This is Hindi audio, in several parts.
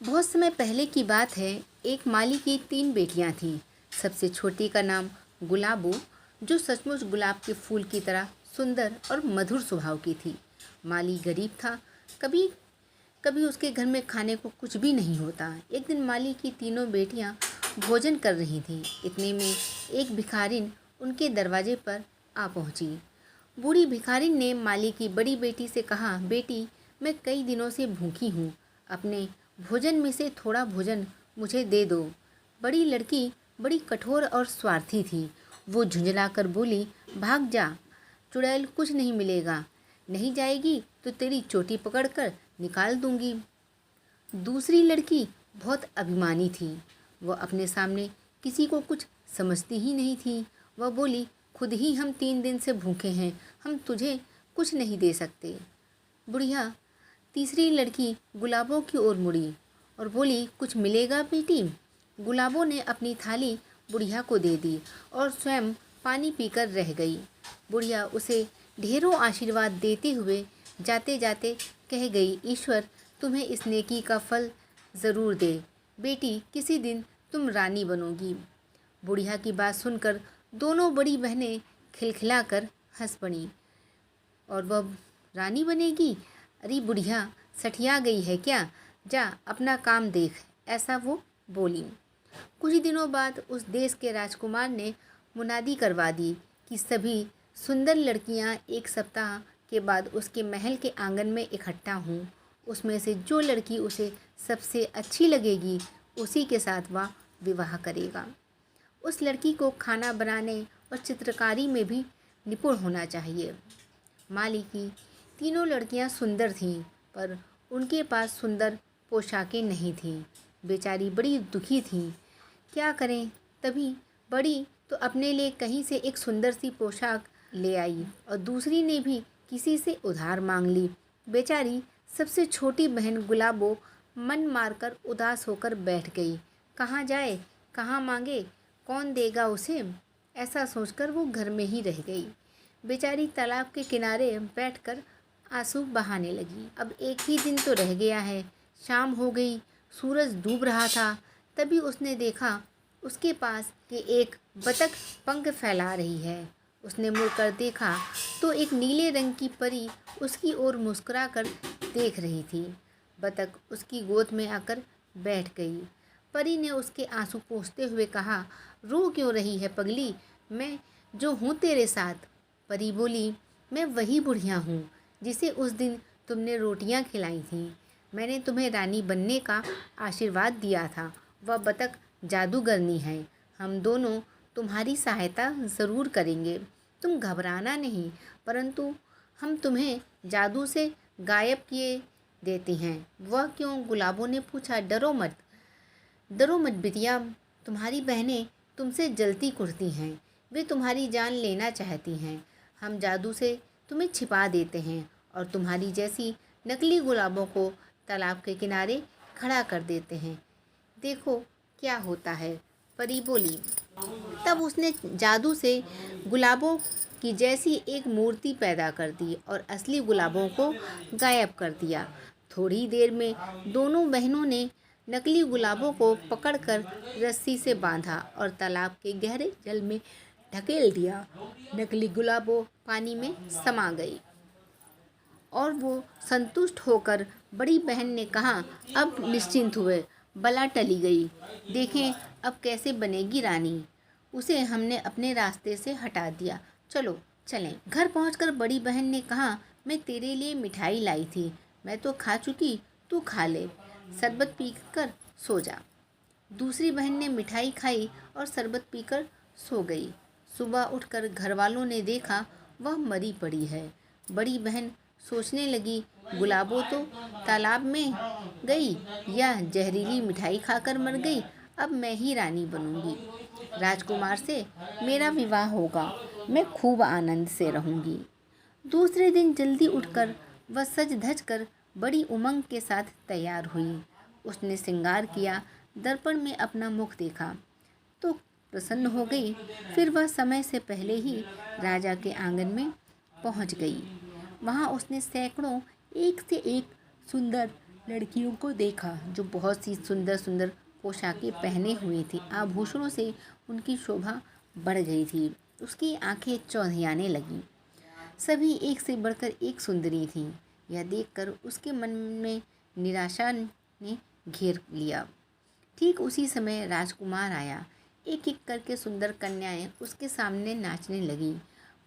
बहुत समय पहले की बात है। एक माली की 3 बेटियां थीं। सबसे छोटी का नाम गुलाबो, जो सचमुच गुलाब के फूल की तरह सुंदर और मधुर स्वभाव की थी। माली गरीब था। कभी कभी उसके घर में खाने को कुछ भी नहीं होता। एक दिन माली की तीनों बेटियां भोजन कर रही थीं। इतने में एक भिखारिन उनके दरवाजे पर आ पहुंची। बूढ़ी भिखारिन ने माली की बड़ी बेटी से कहा, बेटी, मैं कई दिनों से भूखी हूँ। अपने भोजन में से थोड़ा भोजन मुझे दे दो। बड़ी लड़की बड़ी कठोर और स्वार्थी थी। वो झुंझलाकर बोली, भाग जा चुड़ैल, कुछ नहीं मिलेगा। नहीं जाएगी तो तेरी चोटी पकड़कर निकाल दूंगी। दूसरी लड़की बहुत अभिमानी थी। वह अपने सामने किसी को कुछ समझती ही नहीं थी। वह बोली, खुद ही हम 3 दिन से भूखे हैं, हम तुझे कुछ नहीं दे सकते। बुढ़िया तीसरी लड़की गुलाबों की ओर मुड़ी और बोली, कुछ मिलेगा बेटी। गुलाबों ने अपनी थाली बुढ़िया को दे दी और स्वयं पानी पीकर रह गई। बुढ़िया उसे ढेरों आशीर्वाद देते हुए जाते जाते कह गई, ईश्वर तुम्हें इस नेकी का फल ज़रूर दे। बेटी, किसी दिन तुम रानी बनोगी। बुढ़िया की बात सुनकर दोनों बड़ी बहनें खिलखिलाकर हंस पड़ीं। और वह रानी बनेगी? अरे बुढ़िया सठिया गई है क्या? जा अपना काम देख, ऐसा वो बोली। कुछ दिनों बाद उस देश के राजकुमार ने मुनादी करवा दी कि सभी सुंदर लड़कियां एक सप्ताह के बाद उसके महल के आंगन में इकट्ठा हों। उसमें से जो लड़की उसे सबसे अच्छी लगेगी उसी के साथ वह विवाह करेगा। उस लड़की को खाना बनाने और चित्रकारी में भी निपुण होना चाहिए। माली की तीनों लड़कियां सुंदर थीं, पर उनके पास सुंदर पोशाकें नहीं थीं। बेचारी बड़ी दुखी थीं। क्या करें? तभी बड़ी तो अपने लिए कहीं से एक सुंदर सी पोशाक ले आई और दूसरी ने भी किसी से उधार मांग ली। बेचारी सबसे छोटी बहन गुलाबो मन मारकर उदास होकर बैठ गई। कहाँ जाए, कहाँ मांगे, कौन देगा उसे? ऐसा सोचकर वो घर में ही रह गई। बेचारी तालाब के किनारे बैठकर आंसू बहाने लगी। अब एक ही दिन तो रह गया है। शाम हो गई, सूरज डूब रहा था। तभी उसने देखा उसके पास कि एक बतख पंख फैला रही है। उसने मुड़कर देखा तो एक नीले रंग की परी उसकी ओर मुस्कुराकर देख रही थी। बतख उसकी गोद में आकर बैठ गई। परी ने उसके आंसू पोंछते हुए कहा, रो क्यों रही है पगली? मैं जो हूँ तेरे साथ। परी बोली, मैं वही बुढ़िया हूँ जिसे उस दिन तुमने रोटियाँ खिलाई थीं। मैंने तुम्हें रानी बनने का आशीर्वाद दिया था। वह बतख जादूगरनी है। हम दोनों तुम्हारी सहायता ज़रूर करेंगे। तुम घबराना नहीं, परंतु हम तुम्हें जादू से गायब किए देते हैं। वह क्यों? गुलाबों ने पूछा। डरो मत, डरो मत बिटिया। तुम्हारी बहनें तुमसे जलती कुढ़ती हैं। वे तुम्हारी जान लेना चाहती हैं। हम जादू से तुम्हें छिपा देते हैं और तुम्हारी जैसी नकली गुलाबों को तालाब के किनारे खड़ा कर देते हैं। देखो क्या होता है। परी बोली। तब उसने जादू से गुलाबों की जैसी एक मूर्ति पैदा कर दी और असली गुलाबों को गायब कर दिया। थोड़ी देर में दोनों बहनों ने नकली गुलाबों को पकड़कर रस्सी से बांधा और तालाब के गहरे जल में ढकेल दिया। नकली गुलाबों पानी में समा गई और वो संतुष्ट होकर बड़ी बहन ने कहा, अब निश्चिंत हुए, बला टली गई। देखें अब कैसे बनेगी रानी। उसे हमने अपने रास्ते से हटा दिया। चलो चलें। घर पहुंचकर बड़ी बहन ने कहा, मैं तेरे लिए मिठाई लाई थी। मैं तो खा चुकी, तू खा ले। शरबत पीकर सो जा। दूसरी बहन ने मिठाई खाई और शरबत पीकर सो गई। सुबह उठकर घर वालों ने देखा वह मरी पड़ी है। बड़ी बहन सोचने लगी, गुलाबो तो तालाब में गई या जहरीली मिठाई खाकर मर गई। अब मैं ही रानी बनूंगी। राजकुमार से मेरा विवाह होगा। मैं खूब आनंद से रहूंगी। दूसरे दिन जल्दी उठकर वह सज धज कर बड़ी उमंग के साथ तैयार हुई। उसने श्रृंगार किया, दर्पण में अपना मुख देखा तो प्रसन्न हो गई। फिर वह समय से पहले ही राजा के आंगन में पहुंच गई। वहां उसने सैकड़ों एक से एक सुंदर लड़कियों को देखा जो बहुत सी सुंदर सुंदर पोशाकें पहने हुई थी। आभूषणों से उनकी शोभा बढ़ गई थी। उसकी आंखें चौंधियाने लगीं। सभी एक से बढ़कर एक सुंदरी थीं। यह देखकर उसके मन में निराशा ने घेर लिया। ठीक उसी समय राजकुमार आया। एक एक करके सुंदर कन्याएं उसके सामने नाचने लगीं।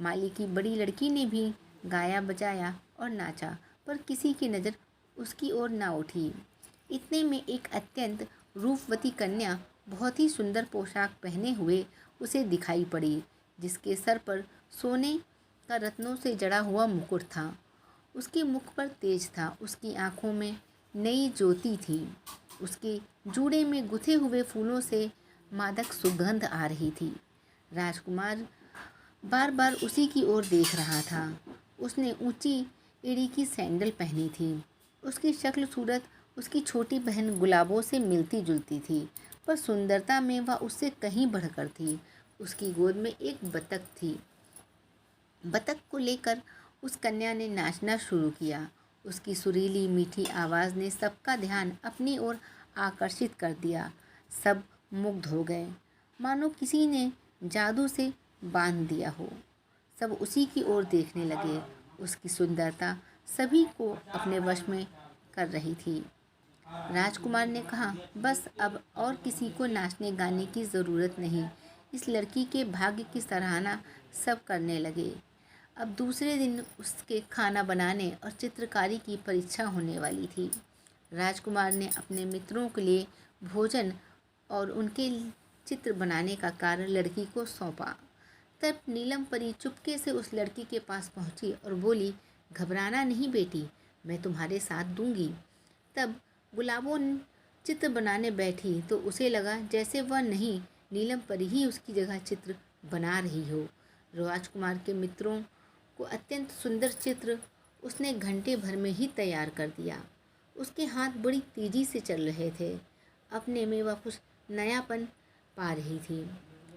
माली की बड़ी लड़की ने भी गाया बजाया और नाचा, पर किसी की नज़र उसकी ओर ना उठी। इतने में एक अत्यंत रूपवती कन्या बहुत ही सुंदर पोशाक पहने हुए उसे दिखाई पड़ी, जिसके सर पर सोने का रत्नों से जड़ा हुआ मुकुट था। उसके मुख पर तेज था, उसकी आंखों में नई ज्योति थी। उसके जूड़े में गुथे हुए फूलों से मादक सुगंध आ रही थी। राजकुमार बार बार उसी की ओर देख रहा था। उसने ऊंची एड़ी की सैंडल पहनी थी। उसकी शक्ल सूरत उसकी छोटी बहन गुलाबों से मिलती जुलती थी, पर सुंदरता में वह उससे कहीं बढ़कर थी। उसकी गोद में एक बतख थी। बतख को लेकर उस कन्या ने नाचना शुरू किया। उसकी सुरीली मीठी आवाज़ ने सबका ध्यान अपनी ओर आकर्षित कर दिया। सब मुग्ध हो गए, मानो किसी ने जादू से बांध दिया हो। सब उसी की ओर देखने लगे। उसकी सुंदरता सभी को अपने वश में कर रही थी। राजकुमार ने कहा, बस अब और किसी को नाचने गाने की ज़रूरत नहीं। इस लड़की के भाग्य की सराहना सब करने लगे। अब दूसरे दिन उसके खाना बनाने और चित्रकारी की परीक्षा होने वाली थी। राजकुमार ने अपने मित्रों के लिए भोजन और उनके चित्र बनाने का कार्य लड़की को सौंपा। तब नीलम परी चुपके से उस लड़की के पास पहुंची और बोली, घबराना नहीं बेटी, मैं तुम्हारे साथ दूंगी। तब गुलाबो चित्र बनाने बैठी तो उसे लगा जैसे वह नहीं, नीलम परी ही उसकी जगह चित्र बना रही हो। राजकुमार के मित्रों को अत्यंत सुंदर चित्र उसने घंटे भर में ही तैयार कर दिया। उसके हाथ बड़ी तेजी से चल रहे थे। अपने में वह कुछ नयापन पा रही थी।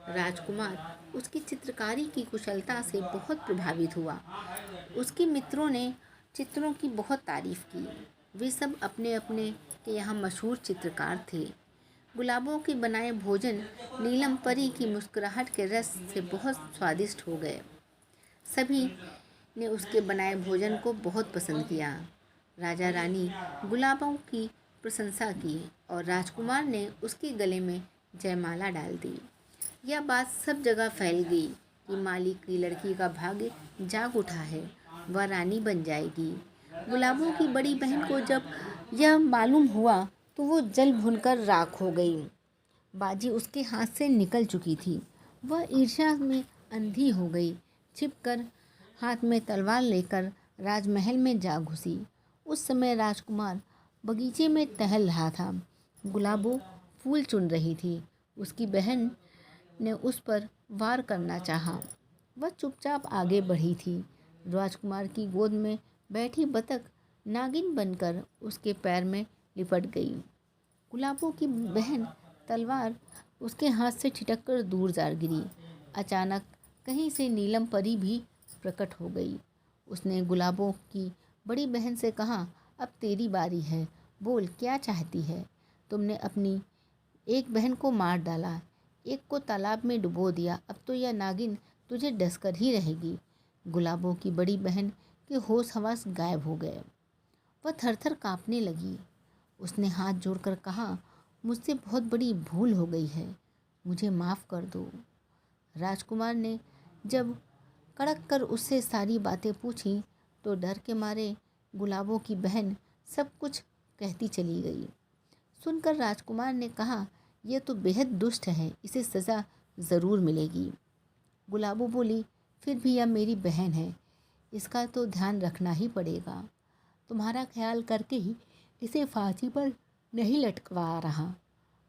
राजकुमार उसकी चित्रकारी की कुशलता से बहुत प्रभावित हुआ। उसके मित्रों ने चित्रों की बहुत तारीफ की। वे सब अपने अपने के यहाँ मशहूर चित्रकार थे। गुलाबों के बनाए भोजन नीलम परी की मुस्कुराहट के रस से बहुत स्वादिष्ट हो गए। सभी ने उसके बनाए भोजन को बहुत पसंद किया। राजा रानी गुलाबों की प्रशंसा की और राजकुमार ने उसके गले में जयमाला डाल दी। यह बात सब जगह फैल गई कि मालिक की लड़की का भाग्य जाग उठा है, वह रानी बन जाएगी। गुलाबों की बड़ी बहन को जब यह मालूम हुआ तो वो जल भुनकर राख हो गई। बाजी उसके हाथ से निकल चुकी थी। वह ईर्ष्या में अंधी हो गई। छिपकर हाथ में तलवार लेकर राजमहल में जा घुसी। उस समय राजकुमार बगीचे में टहल रहा था। गुलाबो फूल चुन रही थी। उसकी बहन ने उस पर वार करना चाहा। वह चुपचाप आगे बढ़ी थी। राजकुमार की गोद में बैठी बतख नागिन बनकर उसके पैर में लिपट गई। गुलाबों की बहन तलवार उसके हाथ से छिटककर दूर जा गिरी। अचानक कहीं से नीलम परी भी प्रकट हो गई। उसने गुलाबों की बड़ी बहन से कहा, अब तेरी बारी है, बोल क्या चाहती है। तुमने अपनी एक बहन को मार डाला, एक को तालाब में डुबो दिया, अब तो यह नागिन तुझे डसकर ही रहेगी। गुलाबों की बड़ी बहन के होश हवास गायब हो गए। वह थरथर कांपने लगी। उसने हाथ जोड़कर कहा, मुझसे बहुत बड़ी भूल हो गई है, मुझे माफ़ कर दो। राजकुमार ने जब कड़क कर उससे सारी बातें पूछी तो डर के मारे गुलाबों की बहन सब कुछ कहती चली गई। सुनकर राजकुमार ने कहा, यह तो बेहद दुष्ट है, इसे सज़ा ज़रूर मिलेगी। गुलाबो बोली, फिर भी यह मेरी बहन है, इसका तो ध्यान रखना ही पड़ेगा। तुम्हारा ख्याल करके ही इसे फांसी पर नहीं लटकवा रहा।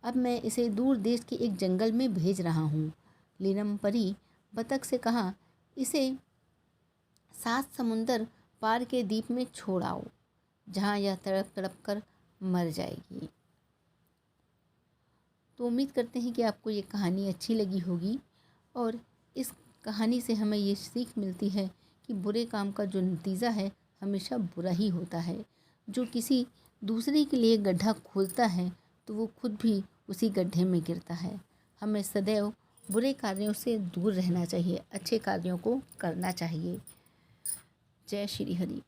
अब मैं इसे दूर देश के एक जंगल में भेज रहा हूँ। नीलम परी बतख से कहा, इसे 7 समुंदर पार के द्वीप में छोड़ आओ, जहाँ यह तड़प तड़प कर मर जाएगी। तो उम्मीद करते हैं कि आपको ये कहानी अच्छी लगी होगी और इस कहानी से हमें ये सीख मिलती है कि बुरे काम का जो नतीजा है हमेशा बुरा ही होता है। जो किसी दूसरे के लिए गड्ढा खोदता है तो वो खुद भी उसी गड्ढे में गिरता है। हमें सदैव बुरे कार्यों से दूर रहना चाहिए, अच्छे कार्यों को करना चाहिए। जय श्री हरि।